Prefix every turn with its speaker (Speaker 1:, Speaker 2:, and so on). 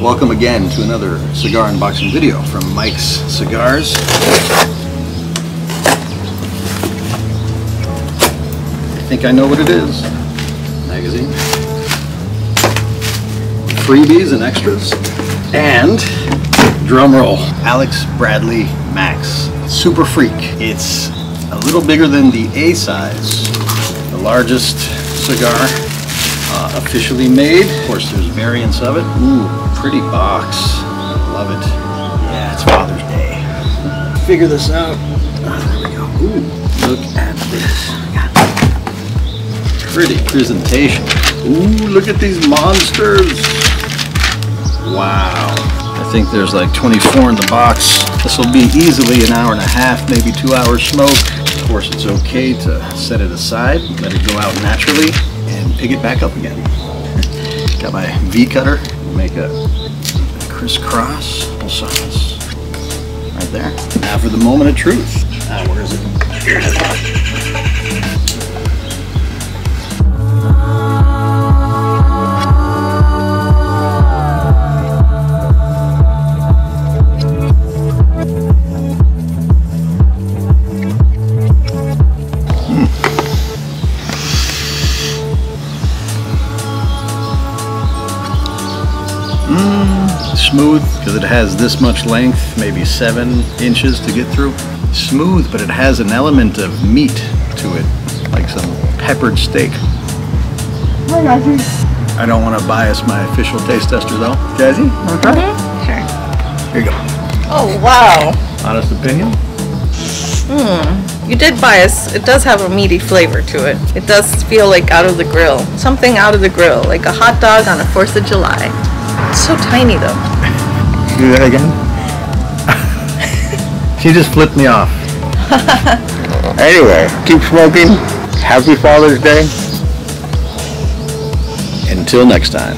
Speaker 1: Welcome again to another cigar unboxing video from Maxx Cigars. I think I know what it is. Magazine. Freebies and extras. And, drum roll, Alex Bradley Maxx Super Freak. It's a little bigger than the A size, the largest cigar officially made. Of course, there's variants of it. Ooh, pretty box. Love it. Yeah, it's Father's Day. Figure this out. There we go. Ooh, look at this. Pretty presentation. Ooh, look at these monsters. Wow. I think there's like 24 in the box. This will be easily an hour and a half, maybe 2 hours smoke. Of course, it's okay to set it aside, let it go out naturally, and pick it back up again. Got my V cutter, make a crisscross, both sides, right there. Now for the moment of truth. Where is it? Here it is. Smooth, because it has this much length, maybe 7 inches to get through. Smooth, but it has an element of meat to it, like some peppered steak. Hi, Jazzy. I don't want to bias my official taste tester though. Jazzy, want to try?
Speaker 2: Sure.
Speaker 1: Here you go.
Speaker 2: Oh, wow.
Speaker 1: Honest opinion?
Speaker 2: You did bias. It does have a meaty flavor to it. It does feel like out of the grill. Something out of the grill, like a hot dog on the 4th of July. It's so tiny though.
Speaker 1: Do that again? She just flipped me off. Anyway, keep smoking. Happy Father's Day. Until next time.